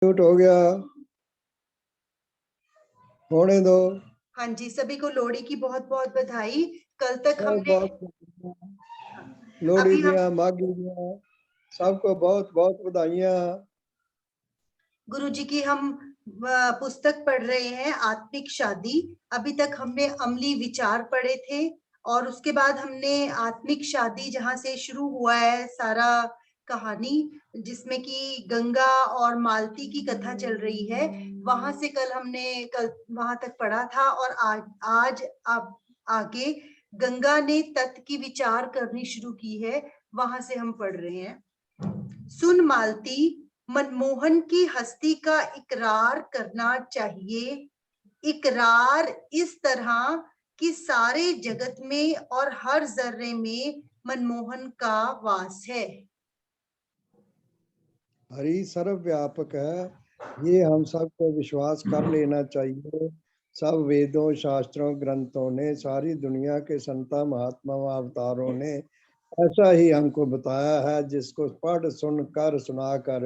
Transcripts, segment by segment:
Mute हो गया, होने दो। हाँ जी, सभी को लोहड़ी की बहुत बहुत बधाई। कल तक हमने लोहड़ी अभी हम दिया, माघी दिया, सबको बहुत बहुत बधाइयां। गुरुजी की हम पुस्तक पढ़ रहे हैं, आत्मिक शादी। अभी तक हमने अमली विचार पढ़े थे और उसके बाद हमने आत्मिक शादी, जहां से शुरू हुआ है सारा कहानी, जिसमें कि गंगा और मालती की कथा चल रही है, वहां से कल वहां तक पढ़ा था। और आज अब आगे गंगा ने तत्व की विचार करनी शुरू की है, वहां से हम पढ़ रहे हैं। सुन मालती, मनमोहन की हस्ती का इकरार करना चाहिए। इकरार इस तरह कि सारे जगत में और हर जर्रे में मनमोहन का वास है। हरि सर्वव्यापक है, ये हम सबको विश्वास कर लेना चाहिए। सब वेदों, शास्त्रों, ग्रंथों ने, सारी दुनिया के संता महात्मा अवतारों ने ऐसा ही हमको बताया है, जिसको पढ़ सुन कर सुना कर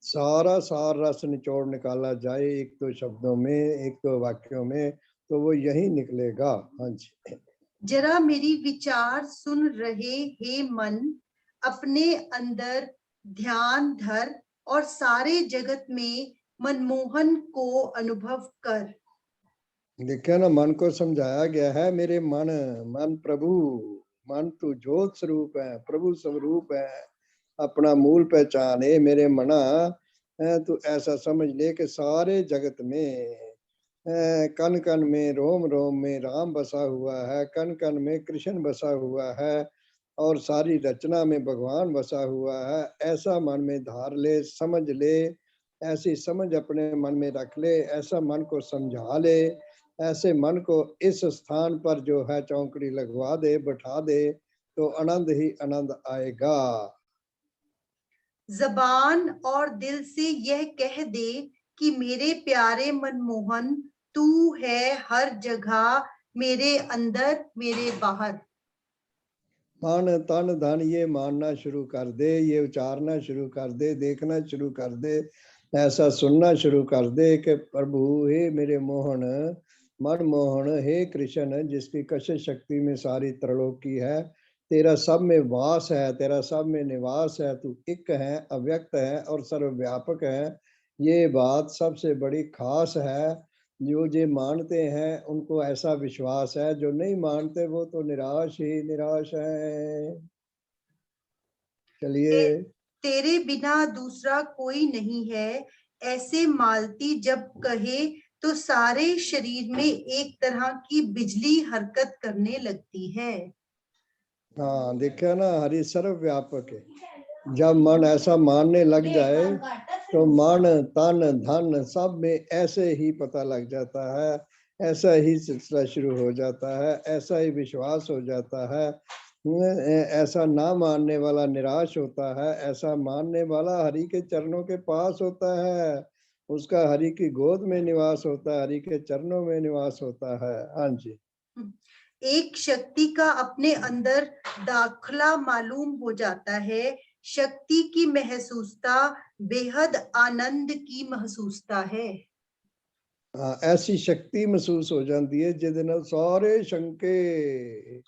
सारा सार रस निचोड़ निकाला जाए एक दो शब्दों में, एक दो वाक्यों में, तो वो यही निकलेगा। हाँ जी। जरा मेरी विचार सुन रहे हे मन, अपने अंदर ध्यान धर और सारे जगत में मनमोहन को अनुभव कर। देखिए ना, मन को समझाया गया है, मेरे मन, मन प्रभु, मन तू ज्योत स्वरूप है, प्रभु स्वरूप है, अपना मूल पहचान है मेरे मना। तू ऐसा समझ ले कि सारे जगत में, कण कण में, रोम रोम में राम बसा हुआ है, कण कण में कृष्ण बसा हुआ है, और सारी रचना में भगवान बसा हुआ है। ऐसा मन में धार ले, समझ ले, ऐसी समझ अपने मन में रख ले, ऐसा मन को समझा ले, ऐसे मन को इस स्थान पर जो है चौकड़ी लगवा दे, बैठा दे, तो आनंद ही आनंद आएगा। जबान और दिल से यह कह दे कि मेरे प्यारे मनमोहन, तू है हर जगह, मेरे अंदर मेरे बाहर। मन तन धन ये मानना शुरू कर दे, ये उचारना शुरू कर दे, देखना शुरू कर दे, ऐसा सुनना शुरू कर दे कि प्रभु हे मेरे मोहन, मनमोहन, हे कृष्ण, जिसकी कशिश शक्ति में सारी त्रलोकी है, तेरा सब में वास है, तेरा सब में निवास है, तू एक है, अव्यक्त है और सर्वव्यापक है। ये बात सबसे बड़ी खास है। जो मानते हैं उनको ऐसा विश्वास है, जो नहीं मानते वो तो निराश ही निराश है। चलिए। तेरे बिना दूसरा कोई नहीं है, ऐसे मालती जब कहे तो सारे शरीर में एक तरह की बिजली हरकत करने लगती है। हाँ, देखा ना, हरि सर्वव्यापक है। जब मन ऐसा मानने लग जाए तो मन तन धन सब में ऐसे ही पता लग जाता है, ऐसा ही सिलसिला शुरू हो जाता है, ऐसा ही विश्वास हो जाता है। ऐसा ना मानने वाला निराश होता है, ऐसा मानने वाला हरि के चरणों के पास होता है, उसका हरि की गोद में निवास होता है, हरि के चरणों में निवास होता है। हाँ जी। एक शक्ति का अपने अंदर दाखला मालूम हो जाता है, शक्ति की महसूसता बेहद आनंद की महसूसता है। हाँ, ऐसी शक्ति महसूस हो जाती है जिस दिन सारे शंके,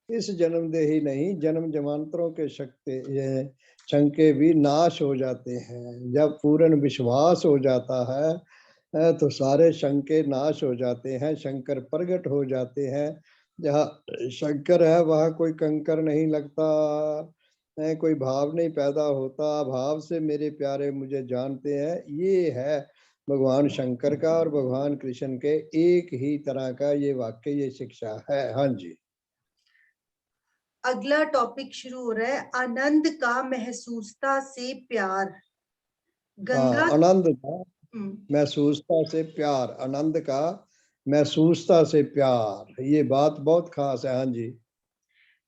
इस जन्म दे ही नहीं, जन्म जमांतरों के शंके भी नाश हो जाते हैं। जब पूर्ण विश्वास हो जाता है तो सारे शंके नाश हो जाते हैं, शंकर प्रकट हो जाते हैं। जहाँ शंकर है वहाँ कोई कंकर नहीं लगता, कोई भाव नहीं पैदा होता। भाव से मेरे प्यारे मुझे जानते हैं, ये है भगवान शंकर का और भगवान कृष्ण के एक ही तरह का ये वाक्य, ये शिक्षा है। हाँ जी। अगला टॉपिक शुरू हो रहा है, आनंद का महसूसता से प्यार। गंगा। हाँ, आनंद का महसूसता से प्यार, आनंद का महसूसता से प्यार, ये बात बहुत खास है। हाँ जी।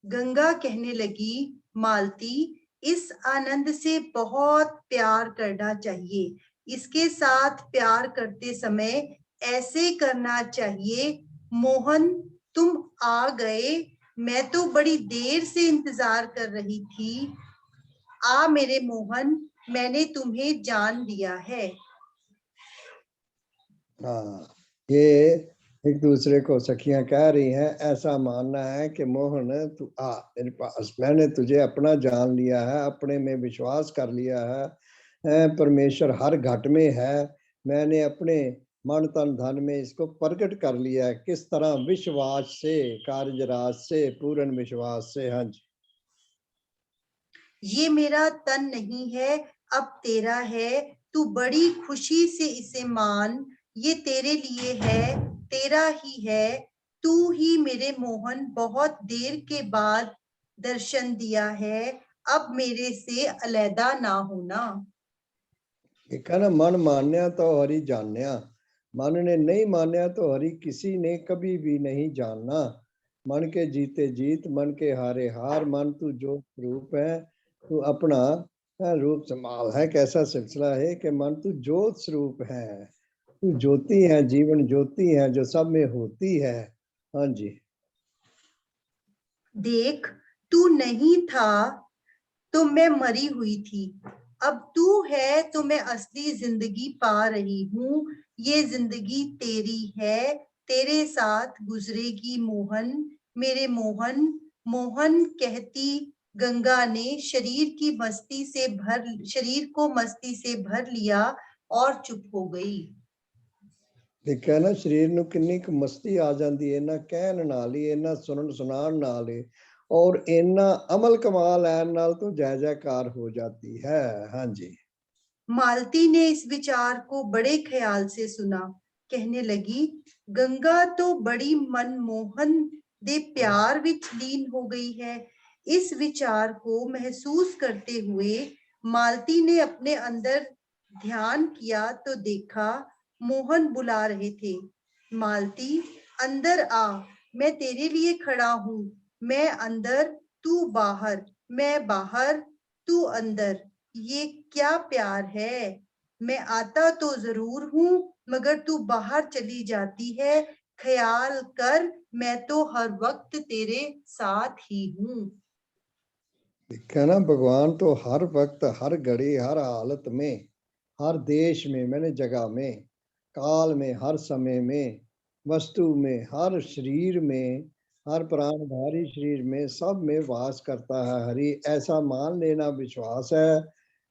गंगा कहने लगी, मालती, इस आनंद से बहुत प्यार करना चाहिए। इसके साथ प्यार करते समय ऐसे करना चाहिए, मोहन तुम आ गए, मैं तो बड़ी देर से इंतजार कर रही थी। आ मेरे मोहन, मैंने तुम्हें जान लिया है। हाँ, ये एक दूसरे को सखियां कह रही हैं, ऐसा मानना है कि मोहन तू आ मेरे पास, मैंने तुझे अपना जान लिया है, अपने में विश्वास कर लिया है, परमेश्वर हर घट में है, मैंने अपने मन तन धन में इसको प्रकट कर लिया है। किस तरह? विश्वास से, कार्यराज से, पूर्ण विश्वास से। हाँ जी। ये मेरा तन नहीं है, अब तेरा है, तू बड़ी खुशी से इसे मान, ये तेरे लिए है, तेरा ही है, तू ही मेरे मोहन बहुत देर के बाद दर्शन दिया है, अब मेरे से अलैदा ना होना। देखा ना, मन मान्या तो हरि जान्या, मन ने नहीं मान्या तो हरि किसी ने कभी भी नहीं जानना। मन के जीते जीत, मन के हारे हार, मन तू जो रूप है, तू अपना रूप संभाल है। कैसा सिलसिला है कि मन तू ज्योत स्वरूप है, तू ज्योति है, जीवन ज्योति है जो सब में होती है। हाँ जी। देख, तू नहीं था तो मैं मरी हुई थी, अब तू है तो मैं असली जिंदगी पा रही हूँ, ये जिंदगी तेरी है, तेरे साथ गुजरेगी मोहन, मेरे मोहन। मोहन कहती गंगा ने शरीर को मस्ती से भर लिया और चुप हो गई। देखा ना, शरीर ਨੂੰ ਕਿੰਨੀ ਕੁ ਮਸਤੀ ਆ ਜਾਂਦੀ ਹੈ ਨਾ ਕਹਿਣ ਨਾਲ ਹੀ, ਇਹਨਾਂ ਸੁਣਨ ਸੁਣਾਉਣ ਨਾਲ ਹੀ, और इन्ना अमल कमाल ऐन नाल तो जय जयकार हो जाती है। हाँ जी। मालती ने इस विचार को बड़े ख्याल से सुना, कहने लगी, गंगा तो बड़ी मनमोहन दे प्यार विच लीन हो गई है। इस विचार को महसूस करते हुए मालती ने अपने अंदर ध्यान किया तो देखा मोहन बुला रहे थे, मालती अंदर आ, मैं तेरे लिए खड़ा हूँ, मैं अंदर तू बाहर, मैं बाहर तू अंदर, ये क्या प्यार है, मैं आता तो जरूर हूँ मगर तू बाहर चली जाती है, ख्याल कर मैं तो हर वक्त तेरे साथ ही हूँ। देखा ना, भगवान तो हर वक्त, हर घड़ी, हर हालत में, हर देश में, मैंने जगह में, काल में, हर समय में, वस्तु में, हर शरीर में, हर प्राणधारी शरीर में, सब में वास करता है हरि। ऐसा मान लेना विश्वास है।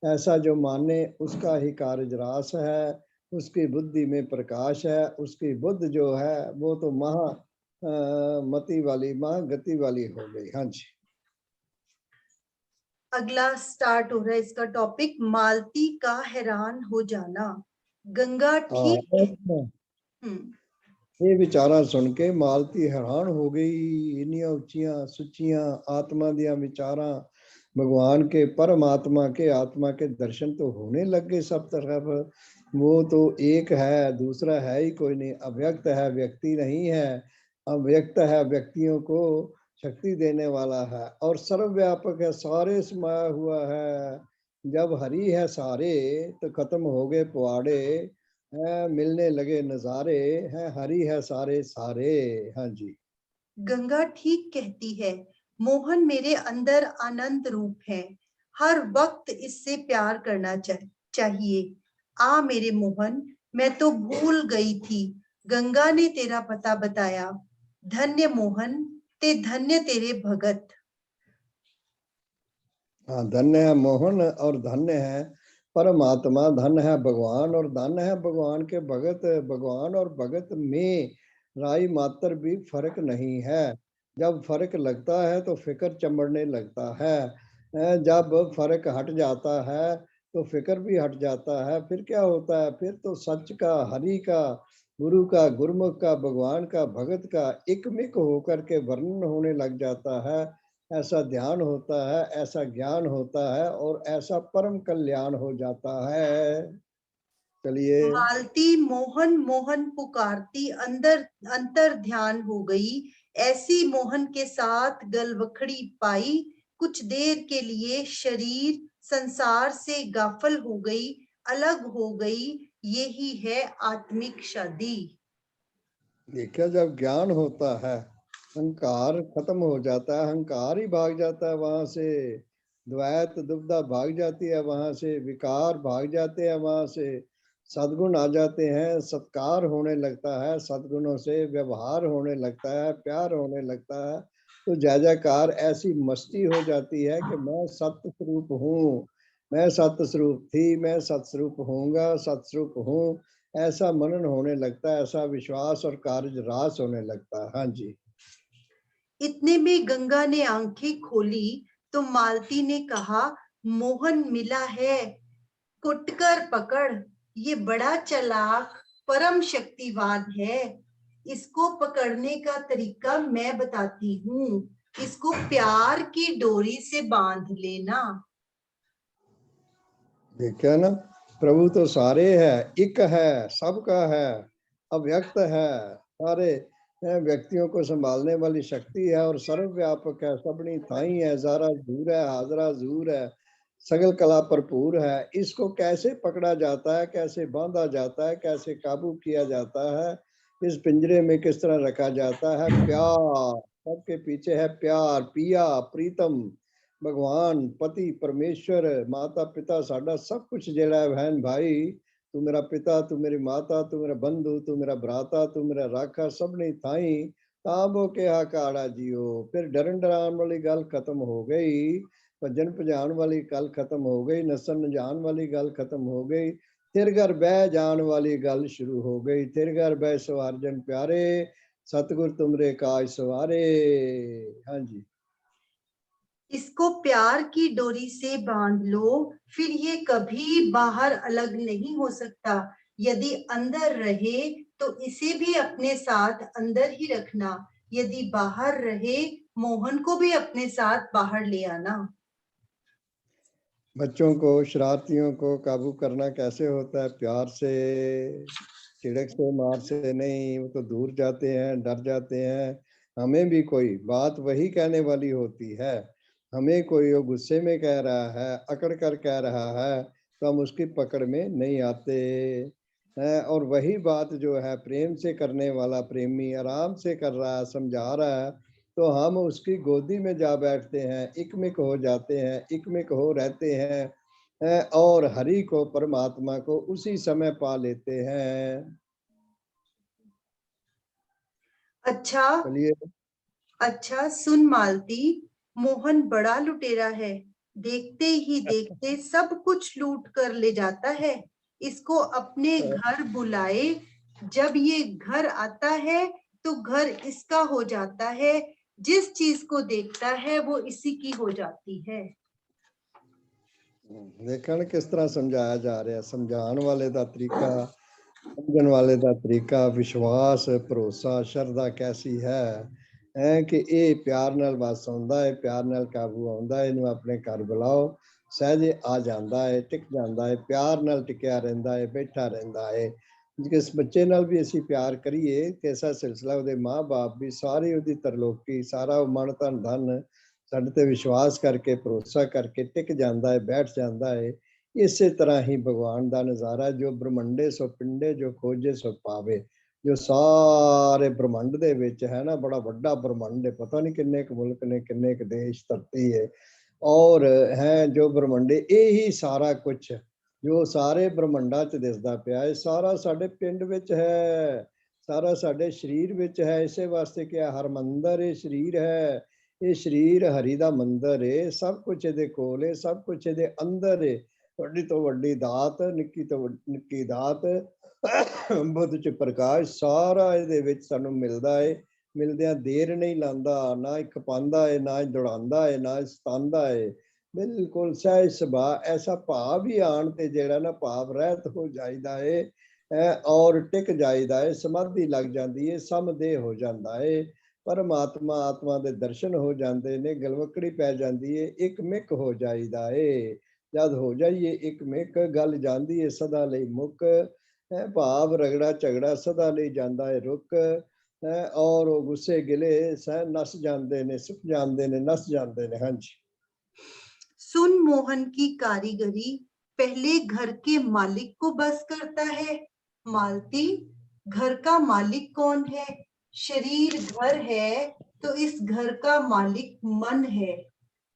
ऐसा जो माने उसका ही कार्यरास है, उसकी बुद्धि में प्रकाश है, उसकी बुद्ध जो है वो तो महा मति वाली, महागति वाली हो गई। हाँ जी। अगला स्टार्ट हो रहा है इसका टॉपिक, मालती का हैरान हो जाना। गंगा ठीक है। हाँ, ये विचारा सुन के मालती हैरान हो गई। इन्नियां उच्चियां सुचियां आत्मा दिया विचारा, भगवान के, परमात्मा के, आत्मा के दर्शन तो होने लग गए सब तरफ। वो तो एक है, दूसरा है ही कोई नहीं, अव्यक्त है, व्यक्ति नहीं है, अव्यक्त है, व्यक्तियों को शक्ति देने वाला है, और सर्वव्यापक है, सारे समाया हुआ है। जब हरि है सारे तो खत्म हो गए पुआड़े, है मिलने लगे नजारे, हैं हरि है सारे सारे। हाँ जी। गंगा ठीक कहती है, मोहन मेरे अंदर अनंत रूप है, हर वक्त इससे प्यार करना चाहिए। आ मेरे मोहन, मैं तो भूल गई थी, गंगा ने तेरा पता बताया, धन्य मोहन, ते धन्य तेरे भगत। हाँ, धन्य है मोहन और धन्य है परमात्मा, धन है भगवान और धन है भगवान के भगत। भगवान और भगत में राई मात्र भी फर्क नहीं है। जब फर्क लगता है तो फिक्र चमड़ने लगता है, जब फर्क हट जाता है तो फिक्र भी हट जाता है। फिर क्या होता है? फिर तो सच का, हरि का, गुरु का, गुरुमुख का, भगवान का, भगत का एकमिक होकर के वर्णन होने लग जाता है। ऐसा ध्यान होता है, ऐसा ज्ञान होता है, और ऐसा परम कल्याण हो जाता है। चलिए। मालती मोहन मोहन पुकारती अंदर अंतर ध्यान हो गई, ऐसी मोहन के साथ गलवखड़ी पाई, कुछ देर के लिए शरीर संसार से गाफल हो गई, अलग हो गई, यही है आत्मिक शादी। देखिए, जब ज्ञान होता है, अहंकार खत्म हो जाता है, अहंकार ही भाग जाता है वहां से, द्वैत दुविधा भाग जाती है वहां से, विकार भाग जाते हैं वहां से, सद्गुण आ जाते हैं, सत्कार होने लगता है, सद्गुणों से व्यवहार होने लगता है, प्यार होने लगता है, तो जय जयकार, ऐसी मस्ती हो जाती है कि मैं सत्य स्वरूप हूँ, मैं सत्य स्वरूप थी, मैं सत्स्वरूप होऊंगा, सत्स्वरूप हूँ, ऐसा मनन होने लगता है, ऐसा विश्वास और कार्य रास होने लगता है। हाँ जी। इतने में गंगा ने आंखें खोली तो मालती ने कहा, मोहन मिला है, कुटकर पकड़, ये बड़ा चालाक परम शक्तिवान है, इसको पकड़ने का तरीका मैं बताती हूँ, इसको प्यार की डोरी से बांध लेना। देखा ना, प्रभु तो सारे है, एक है, सबका है, अव्यक्त है, सारे व्यक्तियों को संभालने वाली शक्ति है और सर्वव्यापक है, सबनी थाई है, जारा जूर है, हाजरा जूर है, सगल कला भरपूर है। इसको कैसे पकड़ा जाता है, कैसे बांधा जाता है, कैसे काबू किया जाता है, इस पिंजरे में किस तरह रखा जाता है? प्यार, सबके पीछे है प्यार, पिया, प्रीतम, भगवान, पति, परमेश्वर, माता पिता, साडा सब कुछ जेड़ा है, बहन भाई, तू मेरा पिता, तू मेरी माता, तू मेरा बंधु, तू मेरा भ्राता, तू मेरा राखा, सब नहीं थाई ताबो के हाकाड़ा जियो। फिर डरन डरान वाली गल खत्म हो गई, भजन भजान वाली गल खत्म हो गई, नसन नजान वाली गल खत्म हो गई, तिर घर बह जान वाली गल शुरू हो गई। तिर घर बह सवारजन प्यारे, सतगुर तुमरे काज सवारे। हाँ जी। इसको प्यार की डोरी से बांध लो, फिर ये कभी बाहर अलग नहीं हो सकता, यदि अंदर रहे तो इसे भी अपने साथ अंदर ही रखना, यदि बाहर रहे मोहन को भी अपने साथ बाहर ले आना। बच्चों को, शरारतियों को काबू करना कैसे होता है? प्यार से, चिड़क से, मार से नहीं। वो तो दूर जाते हैं, डर जाते हैं। हमें भी कोई बात वही कहने वाली होती है, हमें कोई वो गुस्से में कह रहा है, अकड़ कर कह रहा है, तो हम उसकी पकड़ में नहीं आते हैं। और वही बात जो है प्रेम से करने वाला प्रेमी आराम से कर रहा है, समझा रहा है, तो हम उसकी गोदी में जा बैठते हैं, इकमिक हो जाते हैं, इकमिक हो रहते हैं और हरि को, परमात्मा को उसी समय पा लेते हैं। अच्छा, चलिए। अच्छा सुन मालती, मोहन बड़ा लुटेरा है, देखते ही देखते सब कुछ लूट कर ले जाता है, इसको अपने घर बुलाए, जब ये घर आता है तो घर इसका हो जाता है, जिस चीज को देखता है वो इसी की हो जाती है। देखा ना किस तरह समझाया जा रहा है, समझाने वाले का तरीका, समझण वाले का तरीका, विश्वास, भरोसा, शरधा कैसी है कि ये प्यार नाल बस आउंदा है, प्यार नाल काबू आउंदा है। इन्हू अपने घर बुलाओ, सहजे आ जाता है, टिक जाता है, प्यार नाल टिकिया रहिंदा है, बैठा रहिंदा है। जिस बच्चे नाल भी असीं प्यार करिए ते ऐसा सिलसिला उहदे माँ बाप भी सारी उहदी तरलोकी, सारा मन धन धन ਸਾਡੇ ਤੇ विश्वास करके, भरोसा करके टिक जाता है, बैठ जाता है। इसे तरह ही भगवान का नज़ारा, जो ब्रह्मंडे सो पिंडे, जो खोजे सो पावे, जो सारे ब्रह्मंड दे विच है ना, बड़ा वड्डा ब्रह्मंड है, पता नहीं किन्ने क मुल्क ने, किन्ने क देश, धरती है और है जो ब्रह्मंडे, यही सारा कुछ जो सारे ब्रह्मंडा च दिसदा पिया है, सारा साडे पिंड विच है, सारा साडे शरीर विच है। इसे वास्ते क्या हरमंदर ये शरीर है, ये शरीर हरि दा मंदिर है, सब कुछ इहदे कोल है, सब कुछ इहदे अंदर है। वड्डी तो वड्डी दात, निक्की तो निक्की दात, बुद्ध च प्रकाश, सारा इहदे विच सानू मिलदा है। मिलदियां देर नहीं लांदा, ना ही खपांदा है, ना ही दौड़ांदा है, ना ही सतांदा है। बिल्कुल सहज सुभाਅ, ऐसा भाव ही आण ते जिहड़ा ना भाव रहत हो जाईदा है और टिक जाईदा है, समाधि लग जाती है, समदेह हो जाता है। परमात्मा आत्मा दे दर्शन हो जाते ने, गलवकड़ी पै जाती है, एक मिक हो जाईदा है। जद हो जाइए एक मिक, गल जाती है सदा लई मुक है, भाव रगड़ा झगड़ा सदा लई जाता है रुक है और वो गुस्से गिले सह नस जाते ने, सुख जाते ने, नस जाते ने। हाँ जी। सुन मोहन की कारीगरी, पहले घर के मालिक को बस करता है। मालती, घर का मालिक कौन है? शरीर घर है तो इस घर का मालिक मन है।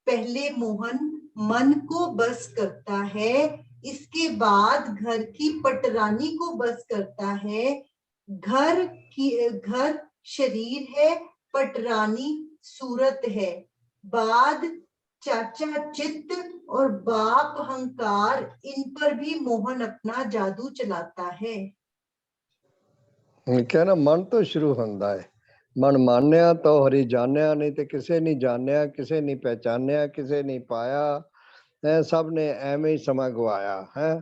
पहले मोहन मन को बस करता है, इसके बाद घर की पटरानी को बस करता है। घर शरीर है, पटरानी सूरत है। बाद चाचा चित्त और बाप अहंकार, इन पर भी मोहन अपना जादू चलाता है। कहना मन तो शुरू होता है। मन मानिया तो हरि जानिया, नहीं तो किसे नहीं जानिया, किसे नहीं पहचानिया, किसे नहीं पाया है, सब ने एवं ही समा गवाया है।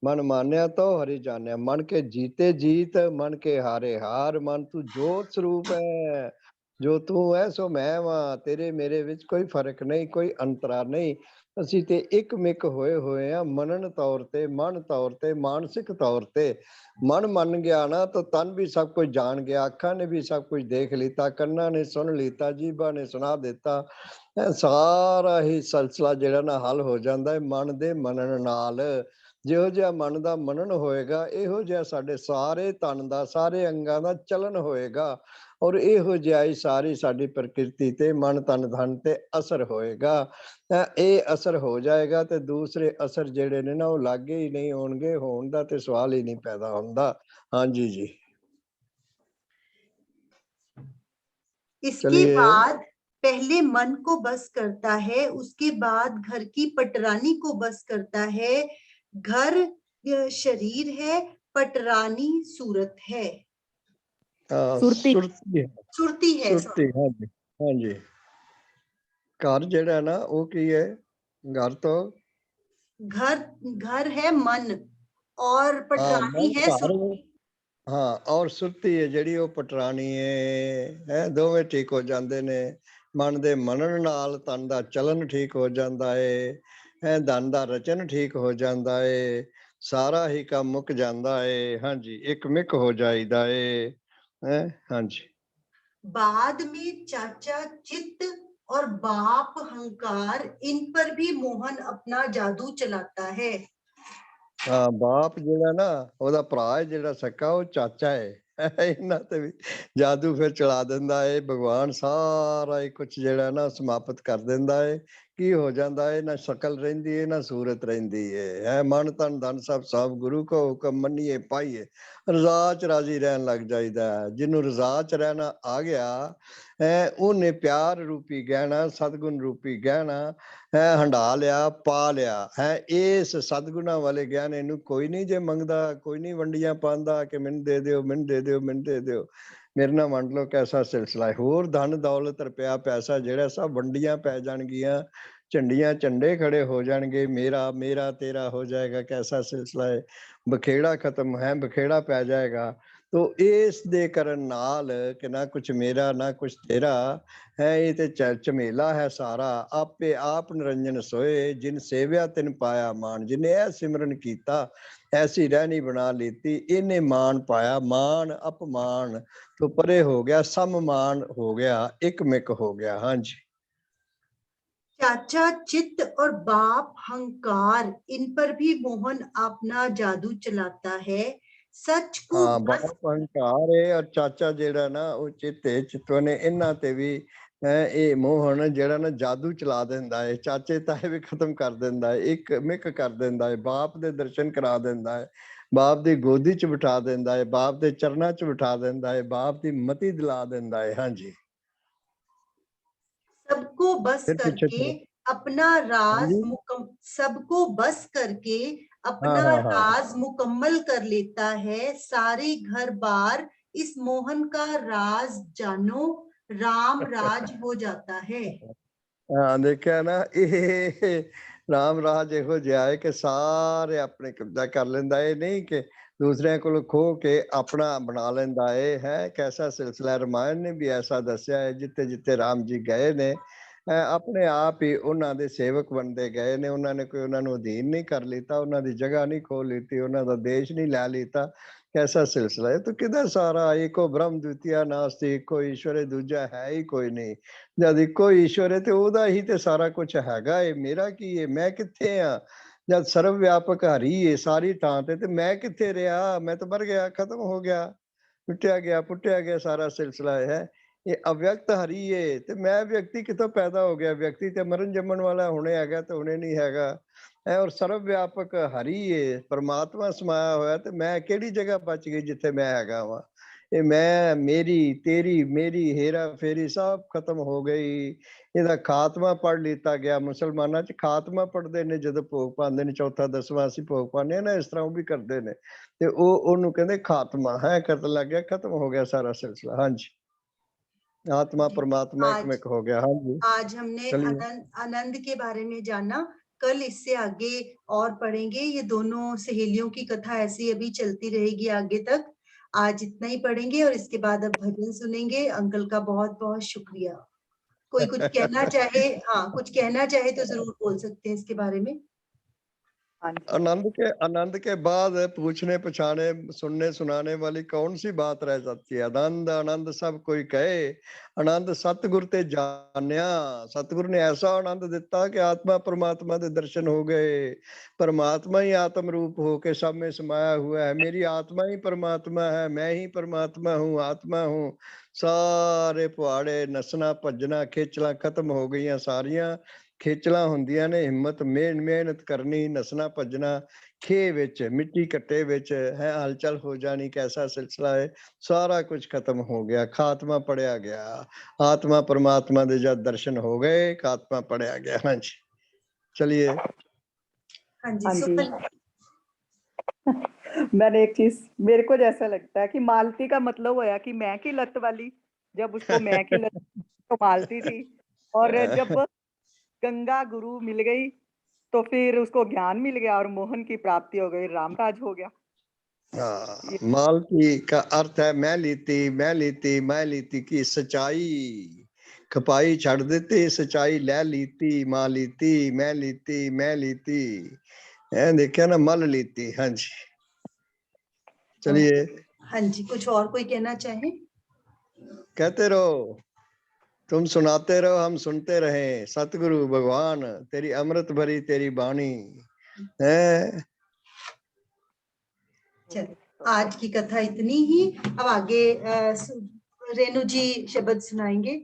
मन मानिया तो हरि जानिया, मन के जीते जीत, मन के हारे हार। मन तू जोत स्वरूप है, जो तू है सो मैं वां, तेरे मेरे विच कोई फर्क नहीं, कोई अंतरा नहीं। ਅਸੀਂ ਤੇ ਇੱਕ ਮਿਕ ਹੋਏ ਹੋਏ ਆ, ਮਨਨ ਤੌਰ ਤੇ, ਮਨ ਤੌਰ ਤੇ, ਮਾਨਸਿਕ ਤੌਰ ਤੇ। ਮਨ ਮੰਨ ਗਿਆ ਨਾ ਤਾਂ ਤਨ ਵੀ ਸਭ ਕੁਝ ਜਾਣ ਗਿਆ, ਅੱਖਾਂ ਨੇ ਵੀ ਸਭ ਕੁਝ ਦੇਖ ਲੀਤਾ, ਕੰਨਾਂ ਨੇ ਸੁਣ ਲੀਤਾ, ਜੀਭਾਂ ਨੇ ਸੁਣਾ ਦਿੱਤਾ। ਇਹ ਸਾਰਾ ਹੀ ਸਿਲਸਿਲਾ ਜਿਹੜਾ ਨਾ ਹੱਲ ਹੋ ਜਾਂਦਾ ਹੈ ਮਨ ਦੇ ਮੰਨਣ ਨਾਲ। ਜਿਹੋ ਜਿਹਾ ਮਨ ਦਾ ਮੰਨਣ ਹੋਏਗਾ, ਇਹੋ ਜਿਹਾ ਸਾਡੇ ਸਾਰੇ ਤਨ ਦਾ, ਸਾਰੇ ਅੰਗਾਂ ਦਾ ਚਲਨ ਹੋਏਗਾ। ਔਰ ਇਹੋ ਜਿਹਾ ਹੀ ਸਾਰੀ ਸਾਡੀ ਪ੍ਰਕਿਰਤੀ ਤੇ, ਮਨ ਤਨ ਧਨ ਤੇ ਅਸਰ ਹੋਏਗਾ। ਇਹ ਅਸਰ ਹੋ ਜਾਏਗਾ ਤੇ ਦੂਸਰੇ ਅਸਰ ਜਿਹੜੇ ਨੇ ਨਾ ਉਹ ਲਾਗੇ ਹੀ ਨਹੀਂ ਹੋਣਗੇ, ਹੋਣ ਦਾ ਤੇ ਸਵਾਲ ਹੀ ਨਹੀਂ ਪੈਦਾ ਹੁੰਦਾ। ਹਾਂਜੀ ਜੀ, इसके चलिए। बाद पहले मन को बस करता है, उसके बाद घर की पटरानी को बस करता है। घर शरीर है, पटरानी सूरत है। ਸੁਰਤੀ ਸੁਰਤੀ ਹੈ, सुरती है, ਸੁਰਤੀ। ਹਾਂਜੀ ਹਾਂਜੀ। ਘਰ ਜਿਹੜਾ ਨਾ ਉਹ ਕੀ ਹੈ? ਘਰ ਤੋਂ घर है मन और पटरानी ਮਨ है ਘਰ। सुरती। ਹਾਂ, ਔਰ ਸੁਰਤੀ ਹੈ ਜਿਹੜੀ ਉਹ ਪਟਰਾਣੀ ਹੈ। ਦੋਵੇਂ ਠੀਕ ਹੋ ਜਾਂਦੇ ਨੇ। ਮਨ ਦੇ ਮੰਨਣ ਨਾਲ ਤਨ ਦਾ ਚਲਨ ਠੀਕ ਹੋ ਜਾਂਦਾ ਹੈ। ਧਨ ਦਾ ਰਚਨ ਠੀਕ ਹੋ ਜਾਂਦਾ ਹੈ। ਸਾਰਾ ਹੀ ਕੰਮ ਮੁੱਕ ਜਾਂਦਾ ਹੈ। ਹਾਂਜੀ, ਇੱਕ ਮਿਕ ਹੋ ਜਾਈਦਾ ਹੈ। ਹਾਂਜੀ। बाद में चाचा चित्त और बाप अहंकार, इन पर भी मोहन अपना जादू चलाता है। ਹਾਂ, ਬਾਪ ਜਿਹੜਾ ਨਾ ਉਹਦਾ ਭਰਾ ਹੈ ਜਿਹੜਾ ਸਕਾ, ਉਹ ਚਾਚਾ ਹੈ। ਇਹਨਾਂ ਤੇ ਵੀ ਜਾਦੂ ਫਿਰ ਚਲਾ ਦਿੰਦਾ ਹੈ ਭਗਵਾਨ। ਸਾਰਾ ਹੀ ਕੁਛ ਜਿਹੜਾ ਨਾ ਸਮਾਪਤ ਕਰ ਦਿੰਦਾ ਹੈ। ਕੀ ਹੋ ਜਾਂਦਾ ਹੈ? ਨਾ ਸ਼ਕਲ ਰਹਿੰਦੀ ਹੈ, ਨਾ ਸੂਰਤ ਰਹਿੰਦੀ ਹੈ। ਮਨ ਤਨ ਧਨ ਸਭ ਗੁਰੂ ਕੋ ਹੁਕਮ ਮੰਨੀਏ ਪਾਈਏ। ਰਜ਼ਾ ਚ ਰਾਜੀ ਰਹਿਣ ਲੱਗ ਜਾਈਦਾ ਹੈ। ਜਿਹਨੂੰ ਰਜ਼ਾ ਚ ਰਹਿਣਾ ਆ ਗਿਆ ਉਹਨੇ ਪਿਆਰ ਰੂਪੀ ਗਹਿਣਾ, ਸਤਿਗੁਣ ਰੂਪੀ ਗਹਿਣਾ ਹੰਢਾ ਲਿਆ, ਪਾ ਲਿਆ ਹੈ। ਇਸ ਸਤਿਗੁਣਾਂ ਵਾਲੇ ਗਿਆਨ ਨੂੰ ਕੋਈ ਨਹੀਂ ਜੇ ਮੰਗਦਾ, ਕੋਈ ਨਹੀਂ ਵੰਡੀਆਂ ਪਾਉਂਦਾ ਕਿ ਮੈਨੂੰ ਦੇ ਦਿਓ, ਮੈਨੂੰ ਦੇ ਦਿਓ, ਮੈਨੂੰ ਦੇ ਦਿਓ। ਮੇਰੇ ਨਾਲ ਵੰਡ ਲਓ, ਕੈਸਾ ਸਿਲਸਿਲਾ ਹੈ। ਹੋਰ ਧਨ ਦੌਲਤ ਰੁਪਇਆ ਪੈਸਾ ਜਿਹੜਾ ਸਭ ਵੰਡੀਆਂ ਪੈ ਜਾਣਗੀਆਂ, ਝੰਡੀਆਂ ਝੰਡੇ ਖੜੇ ਹੋ ਜਾਣਗੇ, ਮੇਰਾ ਮੇਰਾ ਤੇਰਾ ਹੋ ਜਾਏਗਾ। ਕੈਸਾ ਸਿਲਸਿਲਾ ਹੈ। ਬਖੇੜਾ ਖਤਮ ਹੈ, ਬਖੇੜਾ ਪੈ ਜਾਏਗਾ। ਤੋ ਇਸ ਦੇ ਕਰਨ ਨਾਲ ਕਿ ਨਾ ਕੁਛ ਮੇਰਾ ਨਾ ਕੁਛ ਤੇਰਾ ਹੈ। ਇਹ ਤੇ ਝਮੇਲਾ ਹੈ ਸਾਰਾ। ਆਪੇ ਆਪ ਨਿਰੰਜਨ ਸੋਏ, ਜਿਨ ਸੇਵਿਆ ਤਿਨ ਪਾਇਆ ਮਾਨ। ਜਿਹਨੇ ਇਹ ਸਿਮਰਨ ਕੀਤਾ, ਐਸੀ ਰਹਿਣੀ ਬਣਾ ਲੀਤੀ, ਇਹਨੇ ਮਾਨ ਪਾਇਆ। ਮਾਨ ਅਪਮਾਨ ਤੋਂ ਪਰੇ ਹੋ ਗਿਆ, ਸਮਮਾਨ ਹੋ ਗਿਆ, ਇੱਕ ਮਿਕ ਹੋ ਗਿਆ। ਹਾਂਜੀ। चाचा चित्त और बाप अहंकार, इन पर भी मोहन अपना जादू चलाता है। सच को ਹਾਂ, बस ਬਾਪ ਹੰਕਾਰ ਹੈ ਔਰ ਚਾਚਾ ਜਿਹੜਾ ਨਾ ਉਹ ਚਿੱਤੇ ਚਿੱਤੋ ਨੇ। ਇਹਨਾਂ ਤੇ ਵੀ ਇਹ ਮੋਹਨ ਜਿਹੜਾ ਨਾ ਜਾਦੂ ਚਲਾ ਦਿੰਦਾ ਹੈ। ਚਾਚੇ ਤਾਏ ਵੀ ਖਤਮ ਕਰ ਦਿੰਦਾ ਹੈ, ਇੱਕ ਮਿਕ ਕਰ ਦਿੰਦਾ ਹੈ। ਬਾਪ ਦੇ ਦਰਸ਼ਨ ਕਰਾ ਦਿੰਦਾ ਹੈ, ਬਾਪ ਦੀ ਗੋਦੀ ਚ ਬਿਠਾ ਦਿੰਦਾ ਹੈ, ਬਾਪ ਦੇ ਚਰਨਾਂ ਚ ਬਿਠਾ ਦਿੰਦਾ ਹੈ, ਬਾਪ ਦੀ ਮਤੀ ਦਿਲਾ ਦਿੰਦਾ ਹੈ। ਹਾਂਜੀ। सबको बस ਫਿਰ ਪਿੱਛੇ करके अपना राज ਹਾਂਜੀ। सबको बस करके ਹਾਂ अपना ਹਾਂ ਹਾਂ। राज मुकम्मल कर लेता है। सारे घर बार इस मोहन का राज जानो, राम राज हो जाता है। ਹਾਂ, ਦੇਖਿਆ ਨਾ, ਇਹ ਰਾਮ ਰਾਜ ਇਹੋ ਜਿਹਾ ਹੈ ਕਿ ਸਾਰੇ ਆਪਣੇ ਕਬਜ਼ਾ ਕਰ ਲੈਂਦਾ। ਇਹ ਨਹੀਂ ਕਿ ਦੂਸਰਿਆਂ ਕੋਲ ਖੋਹ ਕੇ ਆਪਣਾ ਬਣਾ ਲੈਂਦਾ ਹੈ। ਕੈਸਾ ਸਿਲਸਿਲਾ ਰਮਾਇਣ ਨੇ ਵੀ ਐਸਾ ਦੱਸਿਆ ਹੈ। ਜਿੱਥੇ ਜਿੱਥੇ ਰਾਮ ਜੀ ਗਏ ਨੇ ਆਪਣੇ ਆਪ ਹੀ ਉਹਨਾਂ ਦੇ ਸੇਵਕ ਬਣਦੇ ਗਏ ਨੇ। ਉਹਨਾਂ ਨੇ ਕੋਈ ਉਹਨਾਂ ਨੂੰ ਅਧੀਨ ਨਹੀਂ ਕਰ ਲਿੱਤਾ, ਉਹਨਾਂ ਦੀ ਜਗ੍ਹਾ ਨਹੀਂ ਖੋਹ ਲਿੱਤੀ, ਉਹਨਾਂ ਦਾ ਦੇਸ਼ ਨਹੀਂ ਲੈ ਲਿੱਤਾ। कैसा सिलसिला है? तो किधर सारा एको ब्रह्म द्वितीय नास्ति, ਇੱਕੋ ਈਸ਼ਵਰ ਹੈ, ਦੂਜਾ ਹੈ ਹੀ ਕੋਈ ਨਹੀਂ। ਜਦ ਇੱਕੋ ਈਸ਼ਵਰ ਹੈ ਤੇ ਉਹਦਾ ਹੀ ਤੇ ਸਾਰਾ ਕੁਝ ਹੈਗਾ ਹੈ। ਮੇਰਾ ਕੀ ਹੈ? ਮੈਂ ਕਿੱਥੇ ਆ? ਜਦ ਸਰਵ ਵਿਆਪਕ ਹਰੀ ਹੈ ਸਾਰੀ ਥਾਂ ਤੇ ਮੈਂ ਕਿੱਥੇ ਰਿਹਾ? ਮੈਂ ਤਾਂ ਮਰ ਗਿਆ, ਖਤਮ ਹੋ ਗਿਆ, ਟੁੱਟਿਆ ਗਿਆ, ਪੁੱਟਿਆ ਗਿਆ ਸਾਰਾ ਸਿਲਸਿਲਾ ਹੈ। ਇਹ ਅਵਿਅਕਤ ਹਰੀ ਏ ਤੇ ਮੈਂ ਵਿਅਕਤੀ ਕਿਤੋਂ ਪੈਦਾ ਹੋ ਗਿਆ? ਵਿਅਕਤੀ ਤੇ ਮਰਨ ਜੰਮਣ ਵਾਲਾ ਹੁਣੇ ਹੈਗਾ ਤੇ ਹੁਣੇ ਨਹੀਂ ਹੈਗਾ ਹੈ। ਔਰ ਸਰਵ ਵਿਆਪਕ ਹਰੀ ਏ, ਪਰਮਾਤਮਾ ਸਮਾਇਆ ਹੋਇਆ, ਤੇ ਮੈਂ ਕਿਹੜੀ ਜਗ੍ਹਾ ਬਚ ਗਈ ਜਿੱਥੇ ਮੈਂ ਹੈਗਾ ਵਾਂ? ਇਹ ਮੈਂ, ਮੇਰੀ, ਤੇਰੀ, ਮੇਰੀ ਹੇਰਾ ਫੇਰੀ ਸਭ ਖਤਮ ਹੋ ਗਈ। ਇਹਦਾ ਖਾਤਮਾ ਪੜ ਲਿੱਤਾ ਗਿਆ। ਮੁਸਲਮਾਨਾਂ 'ਚ ਖਾਤਮਾ ਪੜਦੇ ਨੇ ਜਦੋਂ ਭੋਗ ਪਾਉਂਦੇ ਨੇ, ਚੌਥਾ ਦਸਵਾਂ ਅਸੀਂ ਭੋਗ ਪਾਉਂਦੇ ਹਾਂ ਨਾ, ਇਸ ਤਰ੍ਹਾਂ ਉਹ ਵੀ ਕਰਦੇ ਨੇ। ਤੇ ਉਹਨੂੰ ਕਹਿੰਦੇ ਖਾਤਮਾ ਹੈ, ਕਰਨ ਲੱਗ ਗਿਆ, ਖਤਮ ਹੋ ਗਿਆ सारा सिलसिला। हाँ जी, आत्मा जी, परमात्मा एक में आज एक हो गया। हाँ जी, आज हमने चलिए। आनंद के बारे में जाना। कल इससे आगे और पढ़ेंगे। ये दोनों सहेलियों की कथा ऐसी अभी चलती रहेगी आगे तक। आज इतना ही पढ़ेंगे और इसके बाद अब भजन सुनेंगे। अंकल का बहुत बहुत शुक्रिया। कोई कुछ कहना चाहे, हाँ कुछ कहना चाहे तो जरूर बोल सकते हैं इसके बारे में। हाँ जी। आनंद के बाद पूछने पछाने सुनने सुनाने वाली कौन सी बात रह जाती है? आनंद आनंद सब कोई कहे, आनंद सतगुर ते जान्या। सतगुर ने ऐसा आनंद दिता कि आत्मा परमात्मा के दर्शन हो गए। परमात्मा ही आत्म रूप होके सब में समाया हुआ है। मेरी आत्मा ही परमात्मा है, मैं ही परमात्मा हूँ, आत्मा हूँ। सारे पुआड़े नसना भजना खिचला खत्म हो गई सारिया। ਖੇਚਲਾਂ ਹੁੰਦੀਆਂ ਨੇ, ਹਿੰਮਤ ਮਿਹਨਤ ਕਰਨੀ, ਨਸਣਾ ਭੱਜਣਾ, ਖੇ ਵਿੱਚ ਮਿੱਟੀ ਘੱਟੇ ਵਿੱਚ ਹੈ, ਹਲਚਲ ਹੋ ਜਾਣੀ, ਕੈਸਾ ਸਿਲਸਿਲਾ ਹੈ। ਸਾਰਾ ਕੁਝ ਖਤਮ ਹੋ ਗਿਆ, ਖਾਤਮਾ ਪੜਿਆ ਗਿਆ। ਆਤਮਾ परमात्मा ਦੇ ਜਦ ਦਰਸ਼ਨ ਹੋ ਗਏ, ਖਾਤਮਾ ਪੜਿਆ ਗਿਆ। ਹਾਂਜੀ, चलिए। हाँ जी, हाँ जी। सुपन। मैंने एक चीज, मेरे को जैसा लगता है कि मालती का मतलब होया कि मैं की लत वाली, जब उसको मैं की लत तो मालती थी, और जब गंगा गुरु मिल गई तो फिर उसको ज्ञान मिल गया और मोहन की प्राप्ति हो गई, रामराज हो गया। हाँ, ये मालती का अर्थ है मैं लीती की सच्चाई। खपाई छड़ देती, सच्चाई ले लीती, मां लीती, मैं लीती है, देखा ना, मल लीती। हाँ जी, चलिए। हाँ जी, कुछ और कोई कहना चाहे? कहते रहो, तुम सुनाते रहो, हम सुनते रहे। सतगुरु भगवान तेरी अमृत भरी तेरी वाणी है। चलो, आज की कथा इतनी ही। अब आगे रेणु जी शब्द सुनाएंगे।